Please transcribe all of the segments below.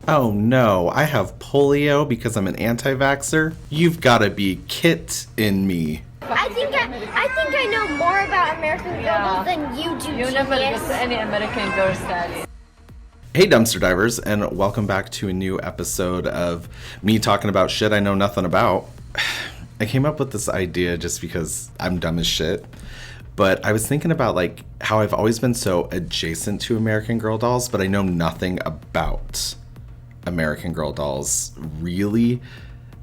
Oh no, I have polio because I'm an anti-vaxxer? You've gotta be Kit in me. I think I know more about American Girl than you do. You never listen to any American Girl study. Hey dumpster divers, and welcome back to a new episode of me talking about shit I know nothing about. I came up with this idea just because I'm dumb as shit. But I was thinking about like how I've always been so adjacent to American Girl dolls, but I know nothing about American Girl dolls really,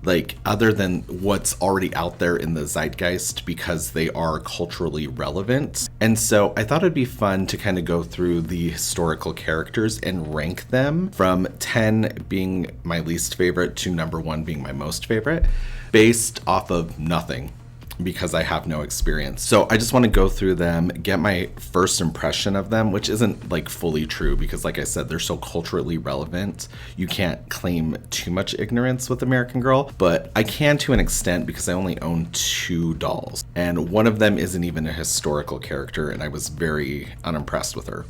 like other than what's already out there in the zeitgeist because they are culturally relevant. And so I thought it'd be fun to kind of go through the historical characters and rank them from 10 being my least favorite to number 1 being my most favorite based off of nothing, because I have no experience. So I just want to go through them, get my first impression of them, which isn't like fully true because like I said, they're so culturally relevant. You can't claim too much ignorance with American Girl, but I can to an extent because I only own 2 dolls. And one of them isn't even a historical character and I was very unimpressed with her.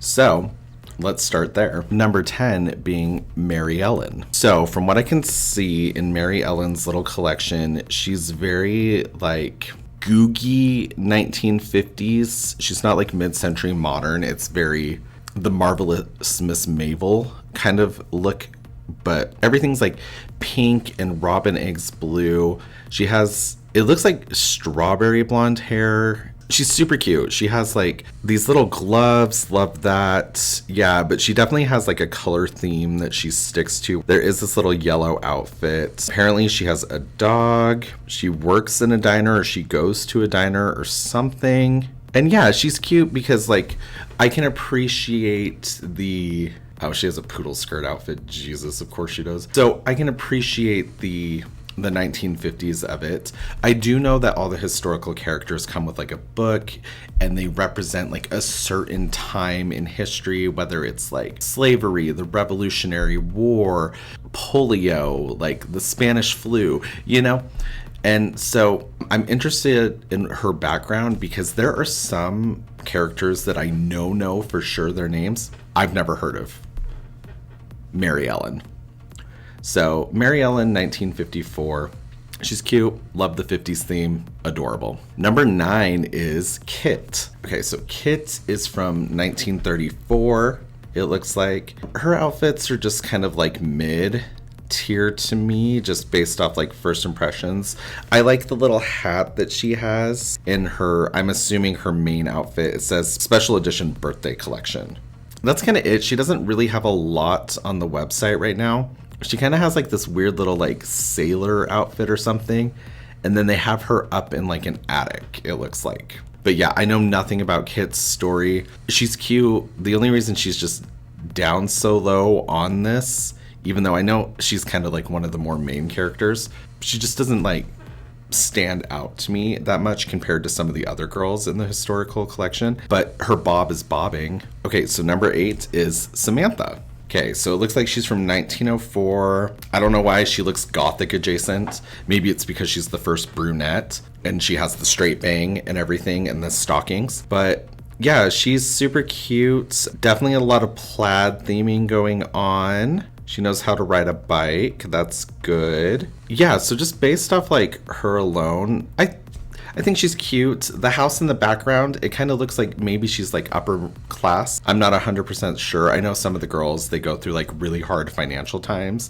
So let's start there. Number 10 being Mary Ellen. So from what I can see in Mary Ellen's little collection, she's very like googie 1950s. She's not like mid-century modern. It's very the Marvelous Miss Mavel kind of look, but everything's like pink and robin eggs blue. She has, it looks like strawberry blonde hair. She's super cute. She has like these little gloves. Love that. Yeah, but she definitely has like a color theme that she sticks to. There is this little yellow outfit. Apparently she has a dog. She works in a diner or she goes to a diner or something. And yeah, she's cute because like I can appreciate the... Oh, she has a poodle skirt outfit. Jesus, of course she does. So I can appreciate the 1950s of it. I do know that all the historical characters come with like a book and they represent like a certain time in history, whether it's like slavery, the Revolutionary War, polio, like the Spanish flu, you know? And so I'm interested in her background because there are some characters that I know for sure their names I've never heard of. Mary Ellen. So, Mary Ellen, 1954. She's cute. Love the 50s theme. Adorable. Number 9 is Kit. Okay, so Kit is from 1934, it looks like. Her outfits are just kind of like mid-tier to me, just based off like first impressions. I like the little hat that she has in her, I'm assuming her main outfit. It says Special Edition Birthday Collection. That's kind of it. She doesn't really have a lot on the website right now. She kind of has like this weird little like sailor outfit or something. And then they have her up in like an attic, it looks like. But yeah, I know nothing about Kit's story. She's cute. The only reason she's just down so low on this, even though I know she's kind of like one of the more main characters, she just doesn't like stand out to me that much compared to some of the other girls in the historical collection. But her bob is bobbing. Okay, so number 8 is Samantha. Okay, so it looks like she's from 1904. I don't know why she looks gothic adjacent. Maybe it's because she's the first brunette and she has the straight bang and everything and the stockings. But yeah, she's super cute. Definitely a lot of plaid theming going on. She knows how to ride a bike. That's good. Yeah, so just based off like her alone, I think she's cute. The house in the background, it kind of looks like maybe she's like upper class. I'm not 100% sure. I know some of the girls, they go through like really hard financial times,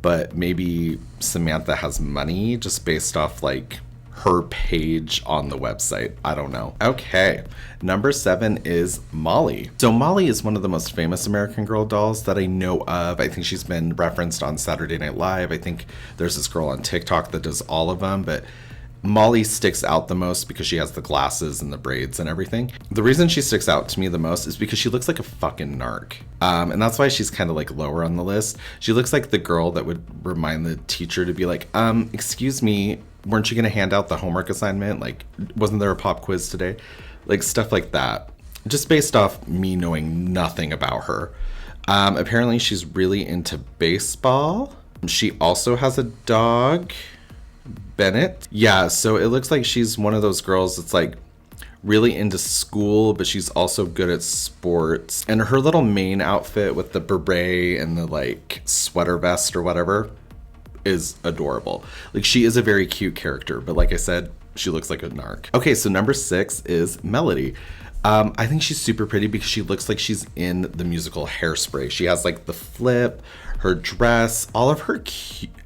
but maybe Samantha has money just based off like her page on the website. I don't know. Okay, number 7 is Molly. So Molly is one of the most famous American Girl dolls that I know of. I think she's been referenced on Saturday Night Live. I think there's this girl on TikTok that does all of them, but Molly sticks out the most because she has the glasses and the braids and everything. The reason she sticks out to me the most is because she looks like a fucking narc. And that's why she's kind of like lower on the list. She looks like the girl that would remind the teacher to be like, excuse me, weren't you going to hand out the homework assignment? Like, wasn't there a pop quiz today? Like stuff like that. Just based off me knowing nothing about her. Apparently she's really into baseball. She also has a dog. Bennett. Yeah, so it looks like she's one of those girls that's like really into school, but she's also good at sports. And her little main outfit with the beret and the like sweater vest or whatever is adorable. Like, she is a very cute character, but like I said, she looks like a narc. Okay, so number 6 is Melody. I think she's super pretty because she looks like she's in the musical Hairspray. She has like the flip, her dress, all of her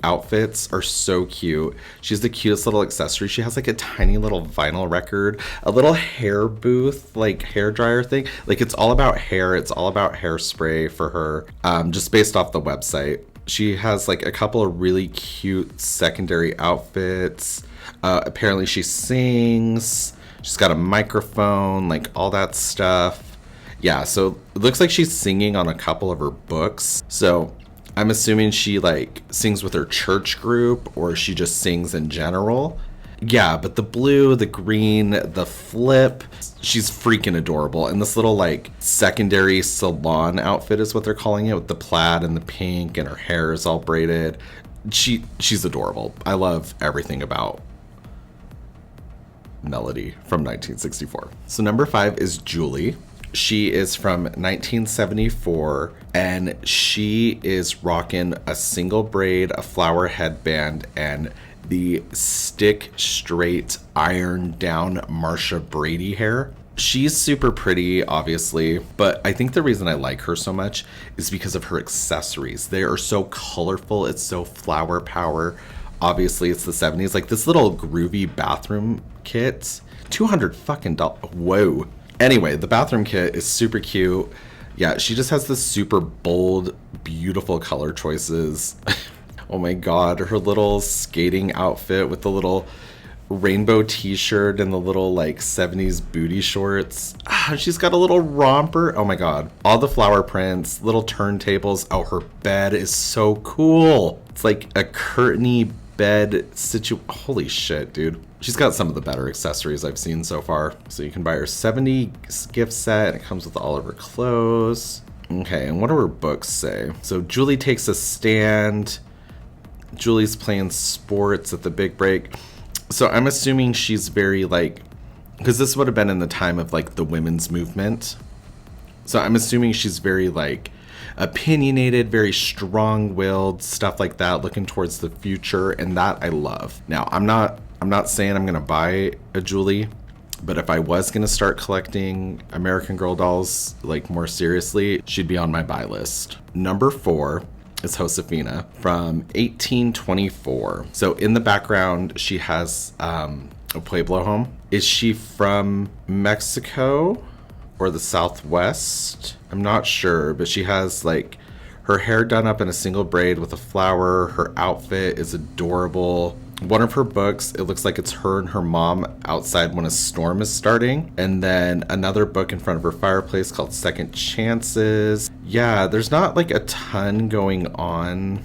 outfits are so cute. She has the cutest little accessory. She has like a tiny little vinyl record, a little hair booth, like hair dryer thing. Like, it's all about hair. It's all about Hairspray for her, just based off the website. She has like a couple of really cute secondary outfits. Apparently she sings. She's got a microphone, like all that stuff. Yeah, so it looks like she's singing on a couple of her books. So I'm assuming she like sings with her church group, or she just sings in general. Yeah, but the blue, the green, the flip, she's freaking adorable. And this little like secondary salon outfit is what they're calling it, with the plaid and the pink, and her hair is all braided. She's adorable. I love everything about Melody from 1964. So number 5 is Julie. She is from 1974, and she is rocking a single braid, a flower headband, and the stick straight iron down Marsha Brady hair. She's super pretty, obviously, but I think the reason I like her so much is because of her accessories. They are so colorful. It's so flower power. Obviously, it's the 70s. Like, this little groovy bathroom kit, $200 fucking dollars. Whoa. Anyway, the bathroom kit is super cute. Yeah, she just has this super bold, beautiful color choices. Oh my god, her little skating outfit with the little rainbow t-shirt and the little like 70s booty shorts. She's got a little romper. Oh my god. All the flower prints, little turntables. Oh, her bed is so cool. It's like a curtainy bed holy shit, dude. She's got some of the better accessories I've seen so far. So you can buy her 70s gift set, and it comes with all of her clothes. Okay, and what do her books say? So Julie takes a stand. Julie's playing sports at the big break. So I'm assuming she's very like, because this would have been in the time of like the women's movement. So I'm assuming she's very like opinionated, very strong-willed, stuff like that, looking towards the future, and that I love. Now, I'm not saying I'm gonna buy a Julie, but if I was gonna start collecting American Girl dolls like more seriously, she'd be on my buy list. Number 4 is Josefina from 1824. So in the background, she has a Pueblo home. Is she from Mexico or the Southwest? I'm not sure, but she has like her hair done up in a single braid with a flower. Her outfit is adorable. One of her books, it looks like it's her and her mom outside when a storm is starting. And then another book in front of her fireplace called Second Chances. Yeah, there's not like a ton going on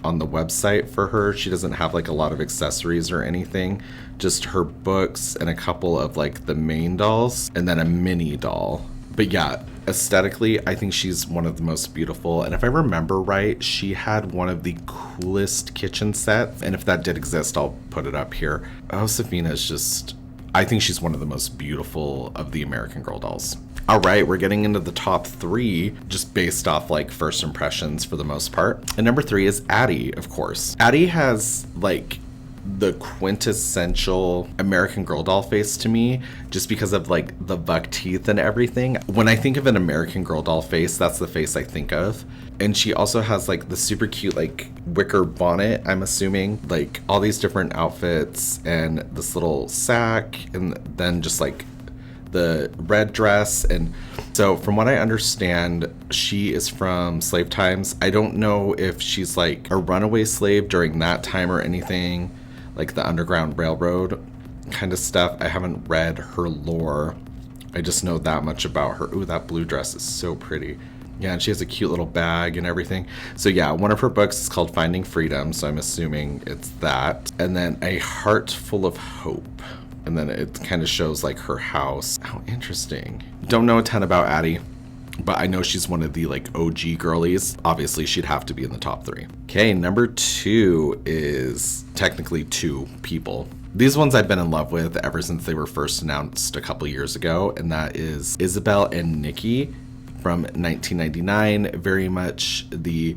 the website for her. She doesn't have like a lot of accessories or anything. Just her books and a couple of like the main dolls and then a mini doll. But yeah, aesthetically, I think she's one of the most beautiful. And if I remember right, she had one of the coolest kitchen sets. And if that did exist, I'll put it up here. Josefina is just, I think she's one of the most beautiful of the American Girl dolls. All right, we're getting into the top 3, just based off like first impressions for the most part. And number 3 is Addie, of course. Addie has like the quintessential American Girl doll face to me, just because of like the buck teeth and everything. When I think of an American Girl doll face, that's the face I think of. And she also has like the super cute like wicker bonnet, I'm assuming, like all these different outfits and this little sack, and then just like the red dress. And so from what I understand, she is from slave times. I don't know if she's like a runaway slave during that time or anything, like the Underground Railroad kind of stuff. I haven't read her lore. I just know that much about her. Ooh, that blue dress is so pretty. Yeah, and she has a cute little bag and everything. So yeah, one of her books is called Finding Freedom, so I'm assuming it's that. And then A Heart Full of Hope. And then it kind of shows like her house. How interesting. Don't know a ton about Addie, but I know she's one of the like OG girlies. Obviously, she'd have to be in the top 3. Okay, number 2 is technically 2 people. These ones I've been in love with ever since they were first announced a couple years ago, and that is Isabelle and Nikki from 1999. Very much the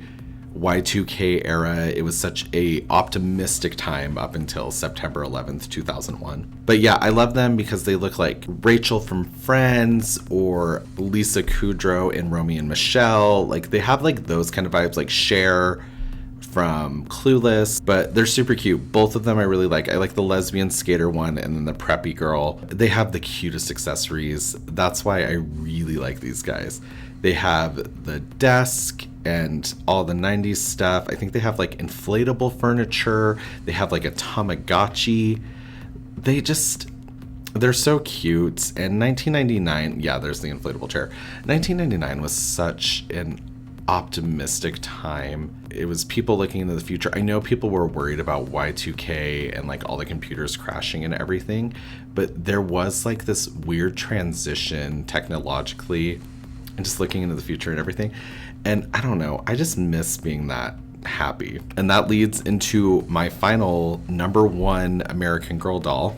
Y2K era. It was such a optimistic time up until September 11th, 2001. But yeah, I love them because they look like Rachel from Friends or Lisa Kudrow in Romy and Michelle. Like they have like those kind of vibes, like Cher from Clueless, but they're super cute. Both of them I really like. I like the lesbian skater one and then the preppy girl. They have the cutest accessories. That's why I really like these guys. They have the desk and all the 90s stuff. I think they have like inflatable furniture. They have like a Tamagotchi. They're so cute. And 1999, yeah, there's the inflatable chair. 1999 was such an optimistic time. It was people looking into the future. I know people were worried about Y2K and like all the computers crashing and everything, but there was like this weird transition technologically and just looking into the future and everything. And I don't know, I just miss being that happy. And that leads into my final number one American Girl doll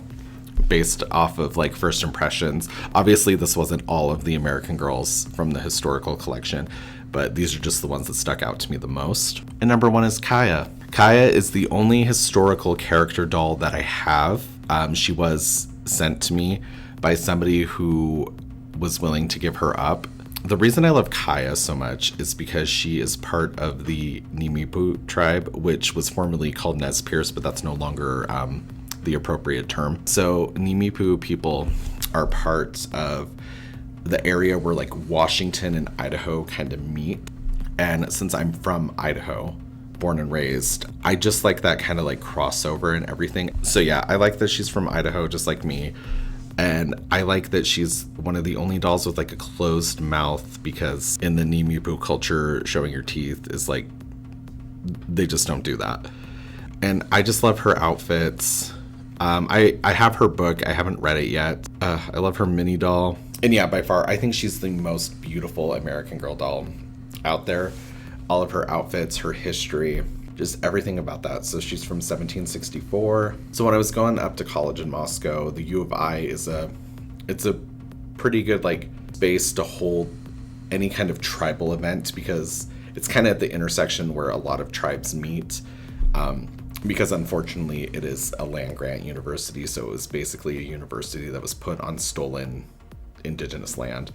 based off of like first impressions. Obviously, this wasn't all of the American Girls from the historical collection, but these are just the ones that stuck out to me the most. And number one is Kaia. Kaia is the only historical character doll that I have. She was sent to me by somebody who was willing to give her up. The reason I love Kaia so much is because she is part of the Nimipu tribe, which was formerly called Nez Perce, but that's no longer the appropriate term. So Nimipu people are part of the area where like Washington and Idaho kind of meet. And since I'm from Idaho, born and raised, I just like that kind of like crossover and everything. So yeah, I like that she's from Idaho just like me. And I like that she's one of the only dolls with like a closed mouth, because in the Nimipu culture, showing your teeth is like, they just don't do that. And I just love her outfits. I have her book. I haven't read it yet. I love her mini doll. And yeah, by far, I think she's the most beautiful American Girl doll out there. All of her outfits, her history, just everything about that. So she's from 1764. So when I was going up to college in Moscow, the U of I it's a pretty good like space to hold any kind of tribal event, because it's kind of at the intersection where a lot of tribes meet. Because unfortunately it is a land grant university, so it was basically a university that was put on stolen indigenous land.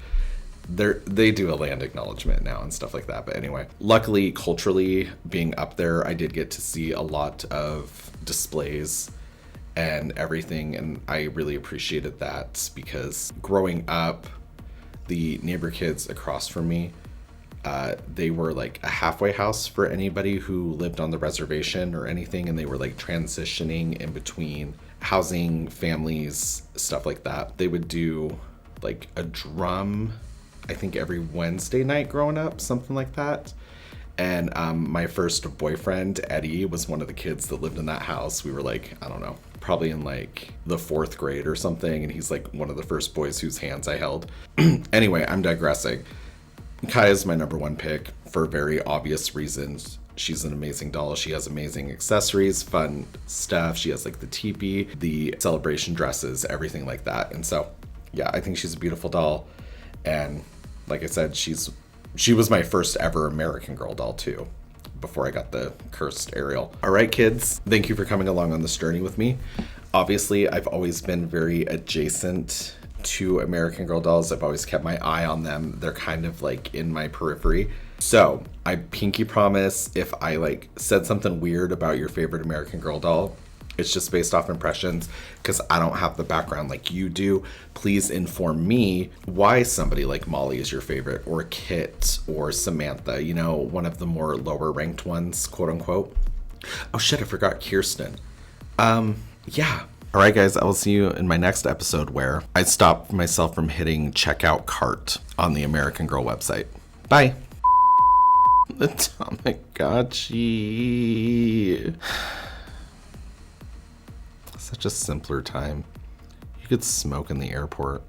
They do a land acknowledgement now and stuff like that. But anyway, luckily, culturally, being up there, I did get to see a lot of displays and everything. And I really appreciated that, because growing up, the neighbor kids across from me, they were like a halfway house for anybody who lived on the reservation or anything. And they were like transitioning in between housing, families, stuff like that. They would do like a drum, I think every Wednesday night growing up, something like that. And my first boyfriend, Addie, was one of the kids that lived in that house. We were like, I don't know, probably in like the 4th grade or something. And he's like one of the first boys whose hands I held. Anyway, I'm digressing. Kaia is my number one pick for very obvious reasons. She's an amazing doll. She has amazing accessories, fun stuff. She has like the teepee, the celebration dresses, everything like that. And so, yeah, I think she's a beautiful doll. And like I said, she was my first ever American Girl doll too, before I got the cursed Ariel. All right, kids, thank you for coming along on this journey with me. Obviously, I've always been very adjacent to American Girl dolls. I've always kept my eye on them. They're kind of like in my periphery. So I pinky promise, if I like said something weird about your favorite American Girl doll, it's just based off impressions, because I don't have the background like you do. Please inform me why somebody like Molly is your favorite, or Kit, or Samantha, you know, one of the more lower ranked ones, quote unquote. Oh shit, I forgot Kirsten. Yeah. All right, guys, I will see you in my next episode where I stop myself from hitting checkout cart on the American Girl website. Bye. The Tamagotchi. Such a simpler time. You could smoke in the airport.